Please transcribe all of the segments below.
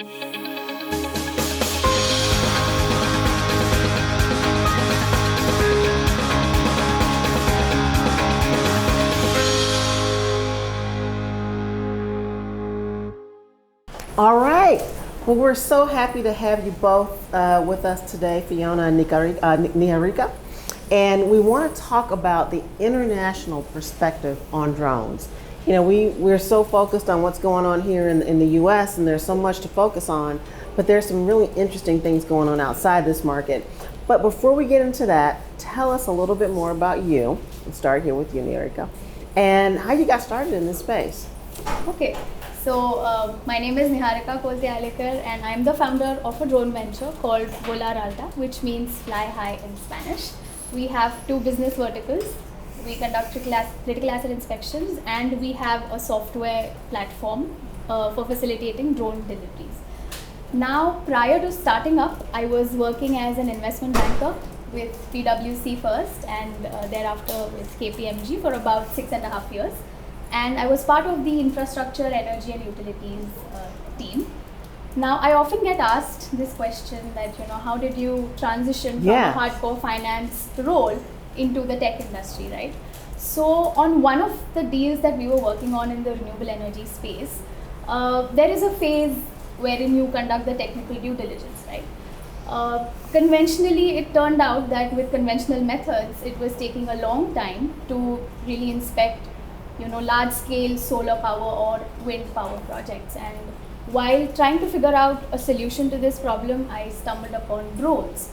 All right. Well, we're so happy to have you both with us today, Fiona and Niharika. And we want to talk about the international perspective on drones. You know, we're so focused on what's going on here in the US, and there's so much to focus on, but there's some really interesting things going on outside this market. But before we get into that, tell us a little bit more about you. We'll start here with you, Niharika, and how you got started in this space. Okay. So my name is Niharika Kolte Alekar, and I'm the founder of a drone venture called Volar Alta, which means fly high in Spanish. We have two business verticals. We conduct critical asset inspections, and we have a software platform for facilitating drone deliveries. Now, prior to starting up, I was working as an investment banker with PwC first, and thereafter with KPMG for about 6.5 years. And I was part of the infrastructure, energy and utilities team. Now, I often get asked this question that, how did you transition from a hardcore finance role into the tech industry, right? So on one of the deals that we were working on in the renewable energy space, there is a phase wherein you conduct the technical due diligence, right? Conventionally, it turned out that with conventional methods, it was taking a long time to really inspect large-scale solar power or wind power projects. And while trying to figure out a solution to this problem, I stumbled upon drones.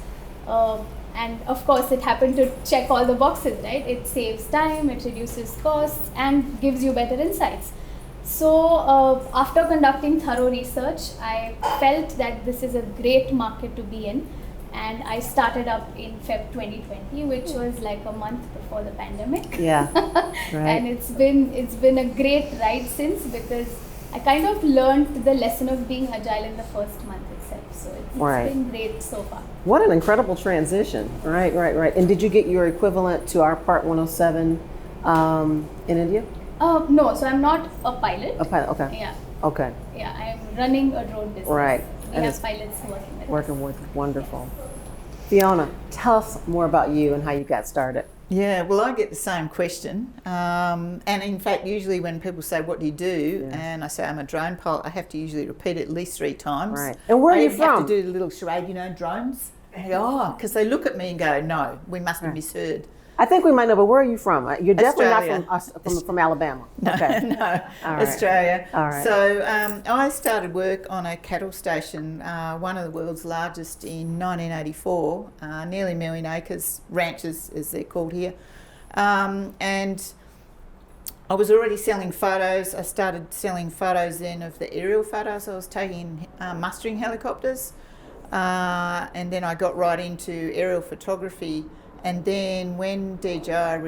And of course, it happened to check all the boxes, right? It saves time, it reduces costs, and gives you better insights. So after conducting thorough research, I felt that this is a great market to be in. And I started up in Feb 2020, which was like a month before the pandemic. Yeah, right. And it's been a great ride since, because I kind of learned the lesson of being agile in the first month itself. So it's been great so far. What an incredible transition. Right. And did you get your equivalent to our Part 107 in India? No, so I'm not a pilot. A pilot, okay. Yeah. Okay. Yeah, I'm running a drone business. Right. We have pilots working with us. Wonderful. Fiona, tell us more about you and how you got started. Yeah, well, I get the same question. And in fact, usually when people say, what do you do? Yeah. And I say, I'm a drone pilot, I have to usually repeat it at least 3 times. Right. And where are you from? I have to do the little charade, drones. Because they look at me and go, no, we must have misheard. I think we might know, but where are you from? You're definitely Australia. not from Alabama. No, okay. No, All right. Australia. All right. So I started work on a cattle station, one of the world's largest, in 1984, nearly 1 million acres, ranches as they're called here. And I was already selling photos. I started selling photos then of the aerial photos I was taking in mustering helicopters. And then I got right into aerial photography. And then when DJI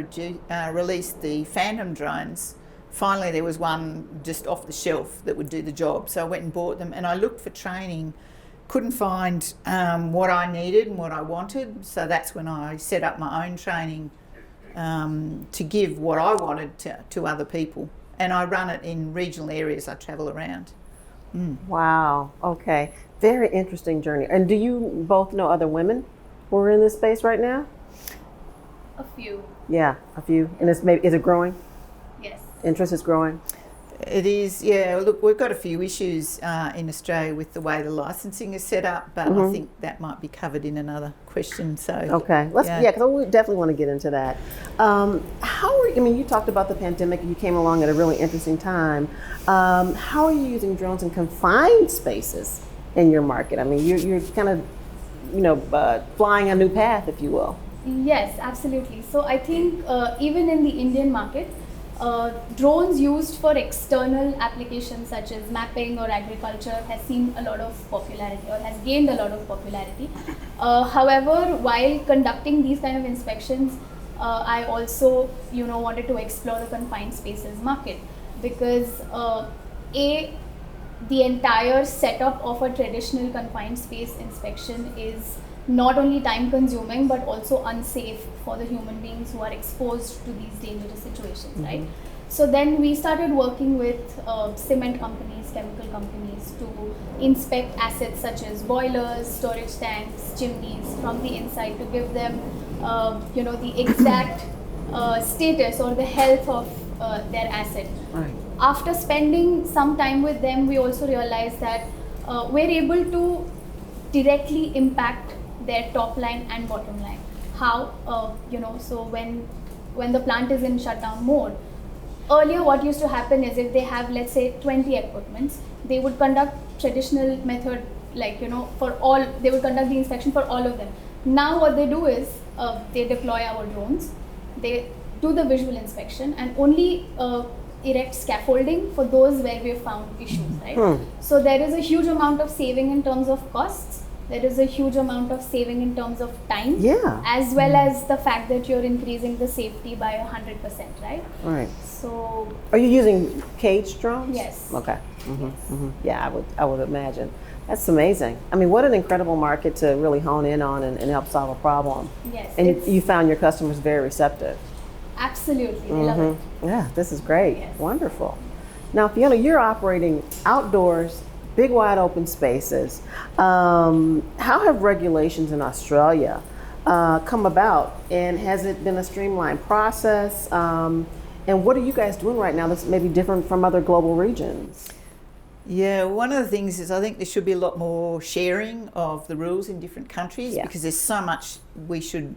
released the Phantom drones, finally there was one just off the shelf that would do the job. So I went and bought them, and I looked for training, couldn't find what I needed and what I wanted. So that's when I set up my own training to give what I wanted to other people. And I run it in regional areas I travel around. Wow, okay. Very interesting journey. And do you both know other women who are in this space right now? A few. Yeah, a few. And is it growing? Yes. Interest is growing? It is, yeah. Look, we've got a few issues in Australia with the way the licensing is set up, but I think that might be covered in another question. So okay, because we definitely want to get into that. You talked about the pandemic. You came along at a really interesting time. How are you using drones in confined spaces in your market? I mean, you're kind of, flying a new path, if you will. Yes, absolutely. So I think even in the Indian market, drones used for external applications such as mapping or agriculture has seen a lot of popularity, or has gained a lot of popularity. However, while conducting these kind of inspections, I also wanted to explore the confined spaces market, because the entire setup of a traditional confined space inspection is not only time consuming but also unsafe for the human beings who are exposed to these dangerous situations, right? So then we started working with cement companies, companies, chemical companies, to inspect assets such as boilers, storage tanks, chimneys from the inside to give them, the exact status or the health of their asset. Right. After spending some time with them, we also realized that we're able to directly impact their top line and bottom line. How, so when the plant is in shutdown mode, earlier what used to happen is if they have, let's say, 20 equipments, they would conduct traditional method, they would conduct the inspection for all of them. Now what they do is they deploy our drones, they do the visual inspection and only erect scaffolding for those where we have found issues, right? So there is a huge amount of saving in terms of costs. There is a huge amount of saving in terms of time, as well as the fact that you're increasing the safety by 100%, right? Right. So, are you using cage drones? Yes. Okay. Yes. Yeah, I would imagine. That's amazing. I mean, what an incredible market to really hone in on and help solve a problem. Yes. And you found your customers very receptive. Absolutely, they love it. Yeah, this is great. Yes. Wonderful. Now, Fiona, you're operating outdoors, big wide open spaces. How have regulations in Australia come about, and has it been a streamlined process? And what are you guys doing right now that's maybe different from other global regions? Yeah, one of the things is I think there should be a lot more sharing of the rules in different countries because there's so much we should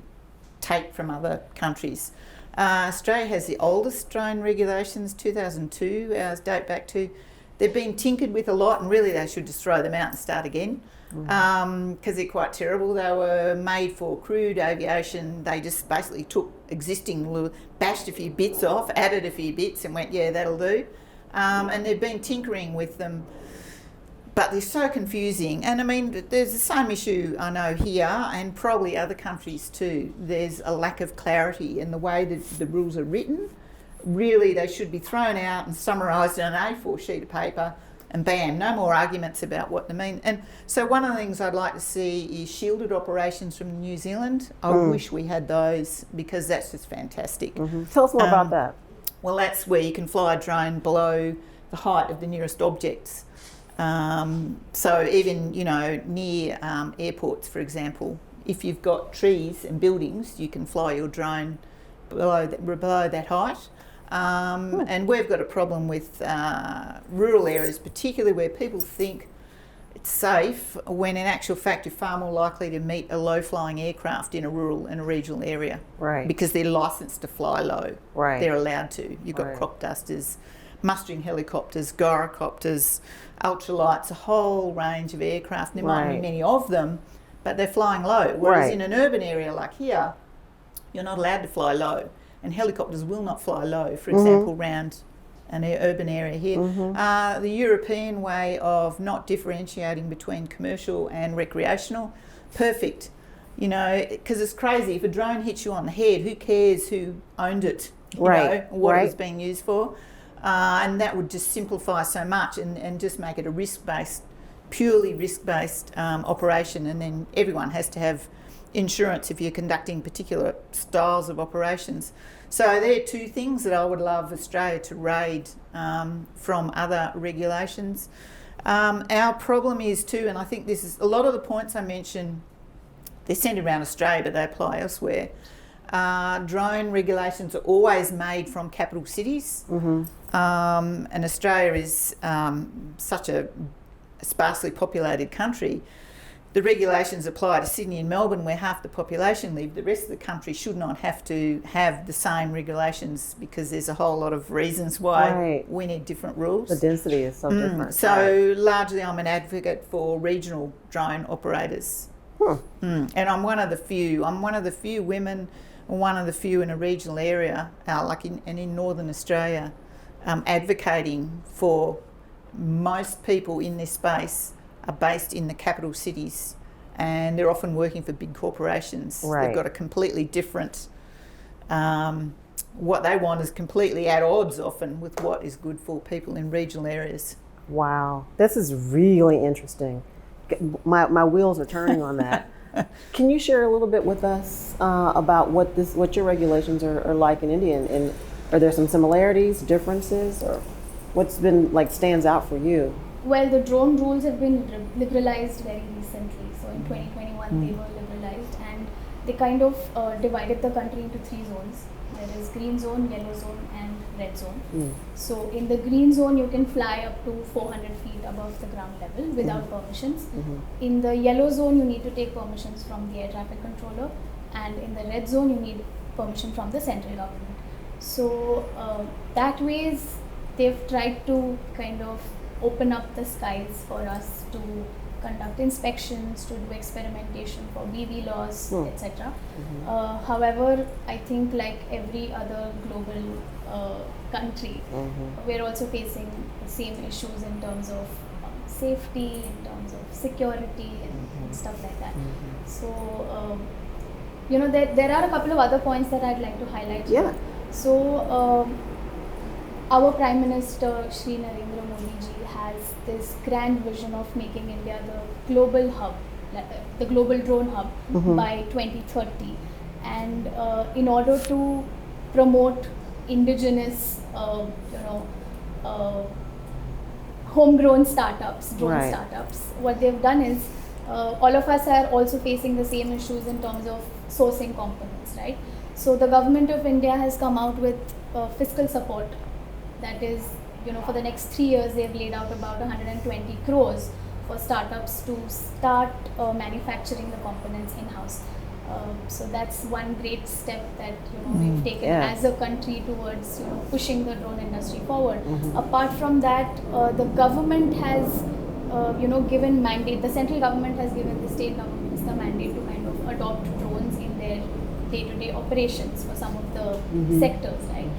take from other countries. Australia has the oldest drone regulations, 2002, ours date back to. They've been tinkered with a lot, and really they should just throw them out and start again because they're quite terrible. They were made for crude aviation. They just basically took existing, bashed a few bits off, added a few bits and went, yeah, that'll do. And they've been tinkering with them, but they're so confusing. And I mean, there's the same issue I know here and probably other countries too. There's a lack of clarity in the way that the rules are written. Really, they should be thrown out and summarised on an A4 sheet of paper and bam, no more arguments about what they mean. And so one of the things I'd like to see is shielded operations from New Zealand. I wish we had those because that's just fantastic. Tell us more about that. Well, that's where you can fly a drone below the height of the nearest objects. So even, near airports, for example, if you've got trees and buildings, you can fly your drone below that height. And we've got a problem with rural areas, particularly where people think it's safe, when in actual fact you're far more likely to meet a low-flying aircraft in a rural and a regional area. Right. Because they're licensed to fly low. Right. They're allowed to. You've got Right. crop dusters, mustering helicopters, gyrocopters, ultralights, a whole range of aircraft. There might be many of them, but they're flying low. Whereas in an urban area like here, you're not allowed to fly low. And helicopters will not fly low, for example, round an urban area here. The European way of not differentiating between commercial and recreational, perfect. Because it's crazy. If a drone hits you on the head, who cares who owned it, what it was being used for? And that would just simplify so much and just make it a purely risk-based operation. And then everyone has to have insurance if you're conducting particular styles of operations. So there are two things that I would love Australia to raid from other regulations. Our problem is too, and I think this is a lot of the points I mentioned, they're centred around Australia but they apply elsewhere. Drone regulations are always made from capital cities, and Australia is such a sparsely populated country. The regulations apply to Sydney and Melbourne where half the population live. The rest of the country should not have to have the same regulations because there's a whole lot of reasons why we need different rules. The density is so different. So largely I'm an advocate for regional drone operators. And I'm one of the few women, one of the few in a regional area, in Northern Australia, advocating for most people in this space are based in the capital cities and they're often working for big corporations. They've got a completely different, what they want is completely at odds often with what is good for people in regional areas. Wow, this is really interesting. My wheels are turning on that. Can you share a little bit with us about what your regulations are like in India, and are there some similarities, differences, or? What's been like stands out for you? Well, the drone rules have been liberalized very recently. So in 2021, they were liberalized, and they kind of divided the country into 3 zones. There is green zone, yellow zone, and red zone. So in the green zone, you can fly up to 400 feet above the ground level without permissions. In the yellow zone, you need to take permissions from the air traffic controller, and in the red zone, you need permission from the central government. So that ways, they've tried to kind of open up the skies for us to conduct inspections, to do experimentation for BV laws, etc. However, I think like every other global country, we're also facing the same issues in terms of safety, in terms of security, and stuff like that. So, there are a couple of other points that I'd like to highlight. Yeah. So, our Prime Minister Shri Narendra Modi ji has this grand vision of making India the global hub, the global drone hub by 2030. And in order to promote indigenous, homegrown startups, drone startups, what they've done is all of us are also facing the same issues in terms of sourcing components, right? So the government of India has come out with fiscal support. That is, for the next 3 years, they've laid out about 120 crores for startups to start manufacturing the components in-house. So that's one great step that we've taken as a country towards pushing the drone industry forward. Apart from that, the government has given mandate. The central government has given the state governments the mandate to kind of adopt drones in their day-to-day operations for some of the sectors, right?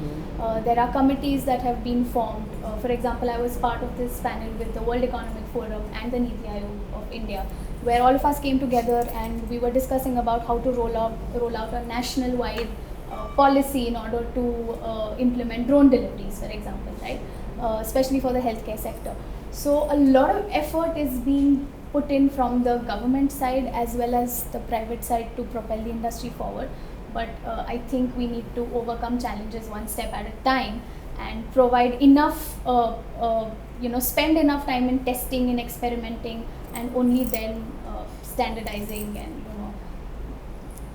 There are committees that have been formed. For example, I was part of this panel with the World Economic Forum and the Niti Aayog of India, where all of us came together and we were discussing about how to roll out a national-wide policy in order to implement drone deliveries, for example, right? Especially for the healthcare sector. So a lot of effort is being put in from the government side as well as the private side to propel the industry forward. But I think we need to overcome challenges one step at a time and provide enough, spend enough time in testing and experimenting, and only then standardizing and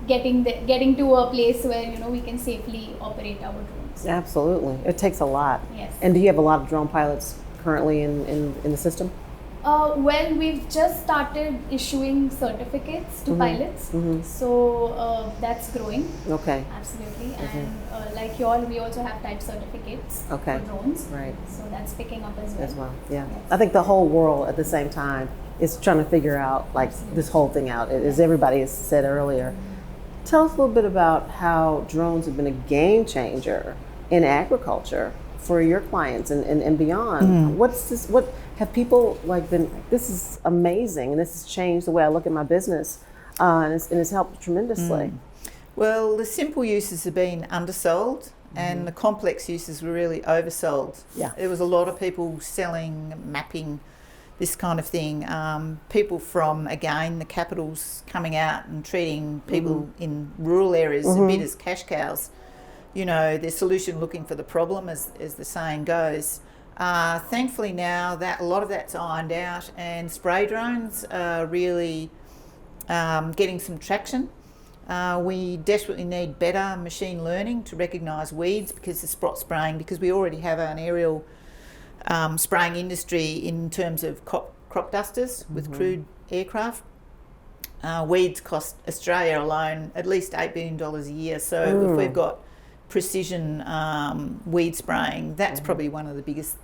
getting to a place where we can safely operate our drones. Absolutely, it takes a lot. Yes. And do you have a lot of drone pilots currently in the system? Well, we've just started issuing certificates to pilots, so that's growing. Okay. Absolutely, and like you all, we also have type certificates for drones. Right. So that's picking up as well. As well, yeah. Yes. I think the whole world at the same time is trying to figure out this whole thing out. As everybody has said earlier, tell us a little bit about how drones have been a game changer in agriculture for your clients and beyond. What have people been, this is amazing, and this has changed the way I look at my business, and it's helped tremendously. Well, the simple uses have been undersold, and the complex uses were really oversold. Yeah. There was a lot of people selling, mapping, this kind of thing. People from, again, the capitals coming out and treating people in rural areas a bit as cash cows. Their solution looking for the problem, as the saying goes. Thankfully now that a lot of that's ironed out, and spray drones are really getting some traction. We desperately need better machine learning to recognise weeds because of spot spraying, because we already have an aerial spraying industry in terms of crop dusters with crude aircraft. Weeds cost Australia alone at least $8 billion a year. So if we've got precision weed spraying, that's probably one of the biggest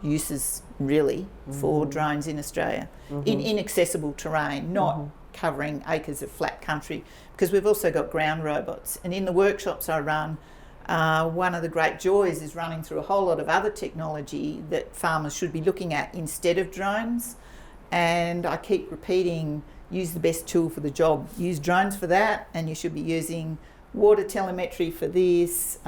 uses really for drones in Australia, in inaccessible terrain, not covering acres of flat country, because we've also got ground robots. And in the workshops I run, one of the great joys is running through a whole lot of other technology that farmers should be looking at instead of drones. And I keep repeating, use the best tool for the job. Use drones for that, and you should be using water telemetry for this,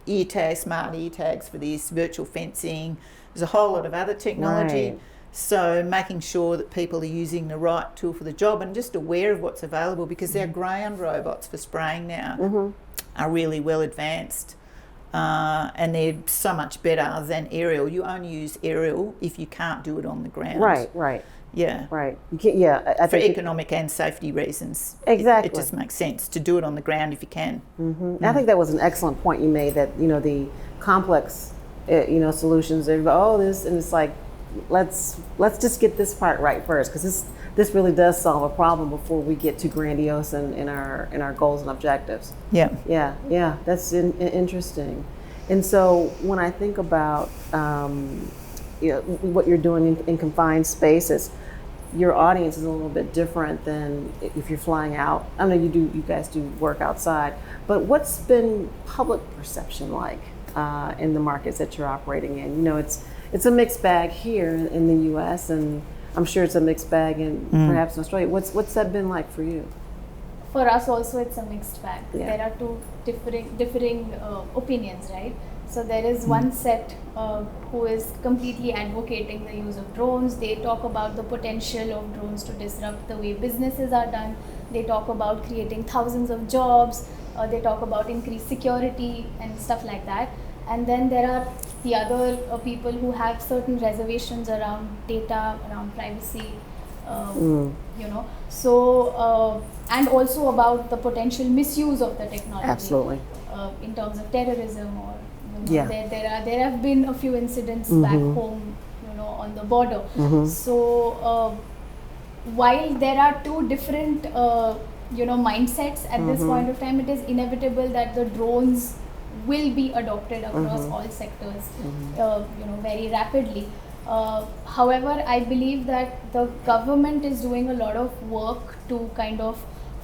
ear tags, smart ear tags for this, virtual fencing. There's a whole lot of other technology. Right. So making sure that people are using the right tool for the job and just aware of what's available, because our ground robots for spraying now are really well advanced. and they're so much better than aerial. You only use aerial if you can't do it on the ground. Right. Yeah. Right. You can't. Yeah. I For think economic and safety reasons. Exactly. It just makes sense to do it on the ground if you can. I think that was an excellent point you made. That the complex, solutions. They go, this, and it's like, let's just get this part right first, because this really does solve a problem before we get too grandiose in our goals and objectives. Yeah. Yeah. That's interesting. And so when I think about what you're doing in confined spaces, your audience is a little bit different than if you're flying out. I know you guys do work outside, but what's been public perception like in the markets that you're operating in? It's a mixed bag here in the U.S., and I'm sure it's a mixed bag in perhaps in Australia. What's that been like for you? For us also, it's a mixed bag. Yeah. There are two differing opinions, right? So there is one set who is completely advocating the use of drones. They talk about the potential of drones to disrupt the way businesses are done. They talk about creating thousands of jobs. They talk about increased security and stuff like that. And then there are the other people who have certain reservations around data, around privacy, So, and also about the potential misuse of the technology. Absolutely. In terms of terrorism or Yeah. there have been a few incidents back home, on the border. So while there are two different mindsets at this point of time, it is inevitable that the drones will be adopted across all sectors very rapidly. However, I believe that the government is doing a lot of work to kind of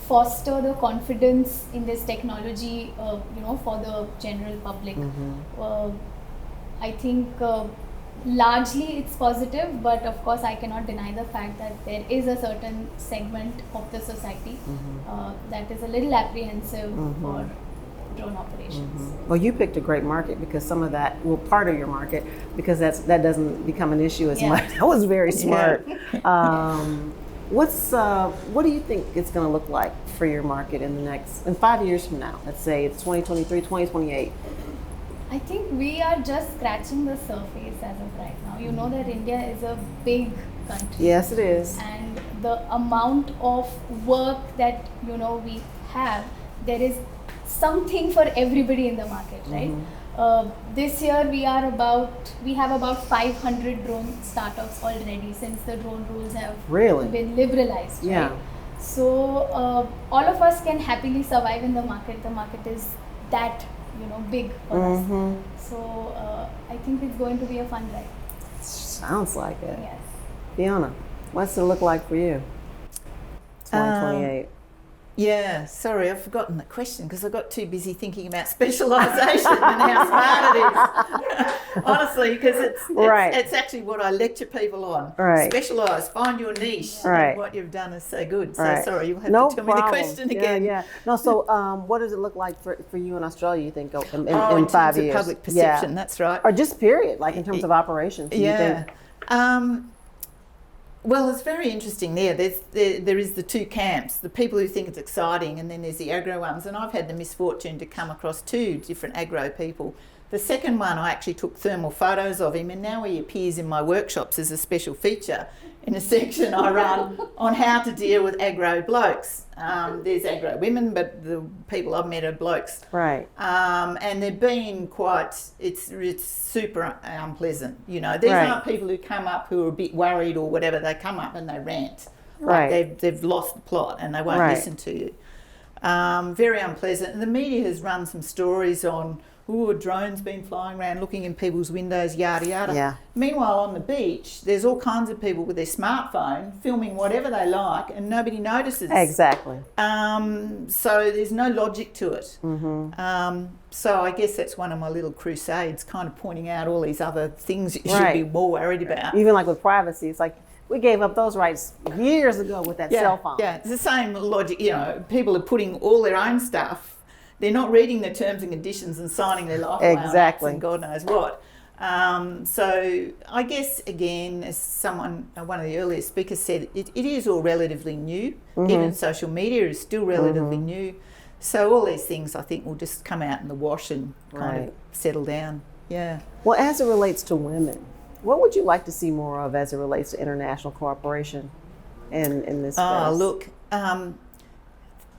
foster the confidence in this technology, for the general public. I think largely it's positive, but of course I cannot deny the fact that there is a certain segment of the society that is a little apprehensive for drone operations. Well, you picked a great market because some of that, part of your market, because that doesn't become an issue as much. That was very smart. What do you think it's going to look like for your market in 5 years from now? Let's say it's 2023, 2028. I think we are just scratching the surface as of right now. You know that India is a big country. Yes, it is. And the amount of work that we have, there is something for everybody in the market, right? This year we have about 500 drone startups already since the drone rules have been liberalized. Yeah. Right? So all of us can happily survive in the market. The market is that big for us. So I think it's going to be a fun ride. Sounds like it. Yes. Fiona, what's it look like for you? 2028. Yeah, sorry, I've forgotten the question because I got too busy thinking about specialisation and how smart it is. Honestly, because it's actually what I lecture people on. Right. Specialise, find your niche. Right. And what you've done is so good. So sorry, you'll have No to tell me the question again. Yeah. No, so what does it look like for you in Australia, you think, in in 5 terms years? of public perception, that's right. Or just period, like in terms of operations. Do you think? Well, it's very interesting there. There is the two camps, the people who think it's exciting, and then there's the aggro ones. And I've had the misfortune to come across two different aggro people. The second one, I actually took thermal photos of him, and now he appears in my workshops as a special feature in a section I run on how to deal with aggro blokes. There's aggro women, but the people I've met are blokes. Right. And they've been it's super unpleasant. These aren't people who come up who are a bit worried or whatever. They come up and they rant. Like they've lost the plot and they won't listen to you. Very unpleasant. And the media has run some stories on, a drone's been flying around looking in people's windows, yada, yada. Yeah. Meanwhile, on the beach, there's all kinds of people with their smartphone filming whatever they like and nobody notices. Exactly. So there's no logic to it. So I guess that's one of my little crusades, kind of pointing out all these other things you should be more worried about. Even like with privacy, it's like we gave up those rights years ago with that cell phone. Yeah, it's the same logic. People are putting all their own stuff. They're not reading the terms and conditions and signing their life exactly. and God knows what. So I guess, again, as one of the earlier speakers said, it is all relatively new. Even social media is still relatively new. So all these things I think will just come out in the wash and kind Right. of settle down. Yeah. Well, as it relates to women, what would you like to see more of as it relates to international cooperation in this space? Oh, look,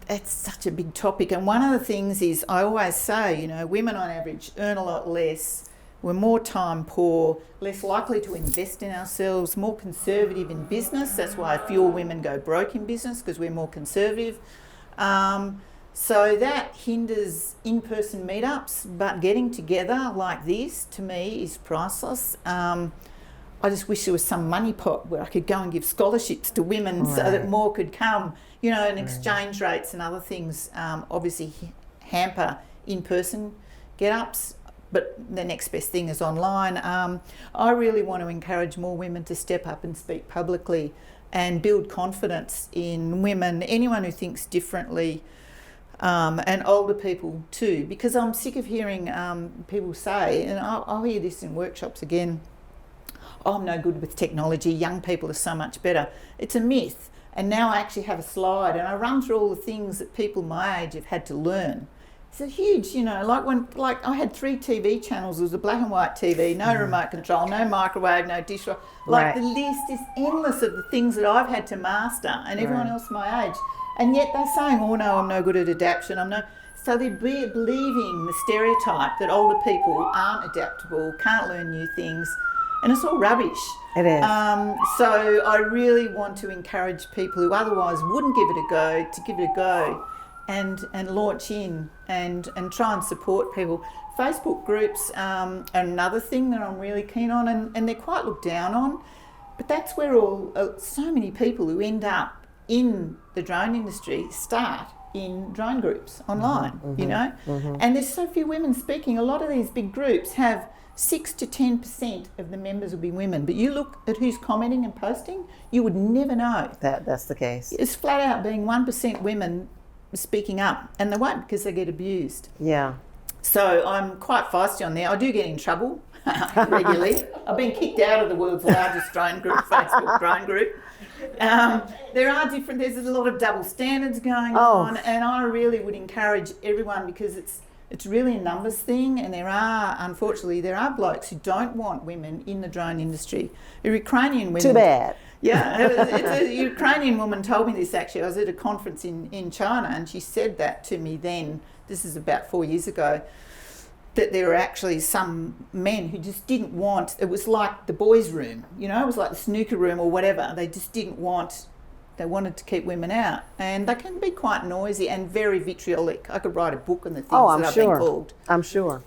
it's such a big topic. And one of the things is I always say, you know, women on average earn a lot less. We're more time poor, less likely to invest in ourselves, more conservative in business. That's why fewer women go broke in business, because we're more conservative. So that hinders in-person meetups, but getting together like this to me is priceless. I just wish there was some money pot where I could go and give scholarships to women so that Right. more could come, you know, and exchange rates and other things obviously hamper in-person get-ups, but the next best thing is online. I really want to encourage more women to step up and speak publicly and build confidence in women, anyone who thinks differently, and older people too, because I'm sick of hearing people say, and I'll hear this in workshops again, oh, I'm no good with technology, young people are so much better. It's a myth. And now I actually have a slide and I run through all the things that people my age have had to learn. It's a huge, you know, like I had 3 TV channels. There was a black and white TV, no remote control, no microwave, no dishwasher. Like the list is endless of the things that I've had to master, and everyone else my age. And yet they're saying, oh no, I'm no good at adaptation. So they're believing the stereotype that older people aren't adaptable, can't learn new things, and it's all rubbish. It is. So I really want to encourage people who otherwise wouldn't give it a go to give it a go, and launch in and try and support people. Facebook groups are another thing that I'm really keen on, and they're quite looked down on, but that's where so many people who end up in the drone industry start in drone groups online, you know, and there's so few women speaking. A lot of these big groups have 6 to 10% of the members will be women, but you look at who's commenting and posting, you would never know. That's the case. It's flat out being 1% women speaking up, and they won't because they get abused. Yeah. So I'm quite feisty on there. I do get in trouble regularly. I've been kicked out of the world's largest drone group, Facebook drone group. There's a lot of double standards going on, and I really would encourage everyone, because it's really a numbers thing, and unfortunately there are blokes who don't want women in the drone industry. A Ukrainian women. Too bad. Yeah, it's a Ukrainian woman told me this actually. I was at a conference in China, and she said that to me then. This is about 4 years ago. That there were actually some men who just didn't want, it was like the boys' room, you know, it was like the snooker room or whatever. They just didn't want, they wanted to keep women out. And they can be quite noisy and very vitriolic. I could write a book on the things I'm that I've sure. been called. I'm sure.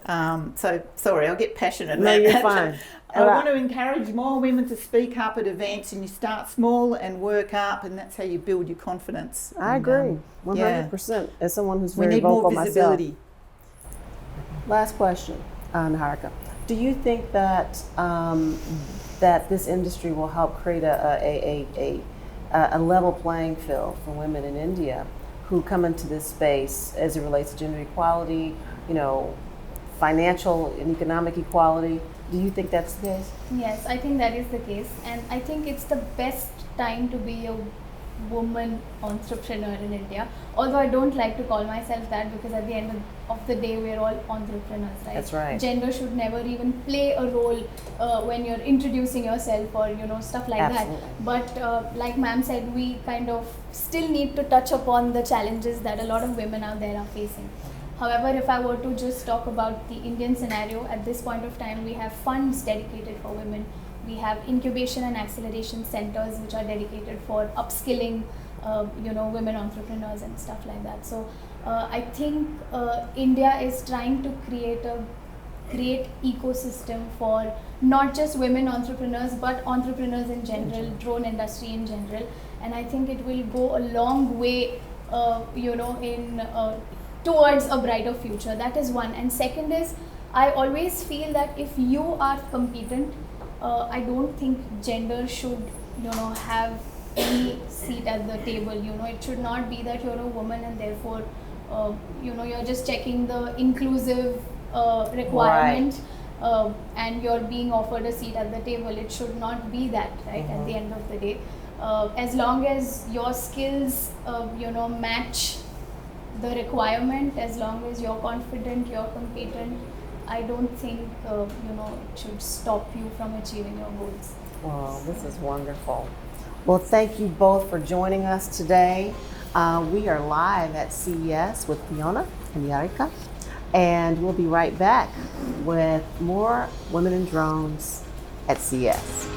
So, sorry, I'll get passionate. No, about you're that. fine. I want to encourage more women to speak up at events, and you start small and work up, and that's how you build your confidence. I And, agree, yeah. 100%. As someone who's We very need vocal more myself. visibility. Last question, Niharika. Do you think that that this industry will help create a level playing field for women in India who come into this space as it relates to gender equality, you know, financial and economic equality? Do you think that's the case? Yes, I think that is the case, and I think it's the best time to be a woman entrepreneur in India. Although I don't like to call myself that, because at the end of the day we're all entrepreneurs, right? That's right. Gender should never even play a role when you're introducing yourself or stuff like Absolutely. that. But like ma'am said, we kind of still need to touch upon the challenges that a lot of women out there are facing. However, if I were to just talk about the Indian scenario, at this point of time, we have funds dedicated for women. We have incubation and acceleration centers which are dedicated for upskilling, women entrepreneurs and stuff like that. So I think India is trying to create a great ecosystem for not just women entrepreneurs, but entrepreneurs in general, drone industry in general. And I think it will go a long way, towards a brighter future. That is one. And second is, I always feel that if you are competent, I don't think gender should, have any seat at the table. It should not be that you're a woman and therefore, you're just checking the inclusive requirement, and you're being offered a seat at the table. It should not be that, right? At the end of the day, as long as your skills, match the requirement. As long as you're confident, you're competent, I don't think it should stop you from achieving your goals. Wow, this is wonderful. Well, thank you both for joining us today. We are live at CES with Fiona and Niharika, and we'll be right back with more Women in Drones at CES.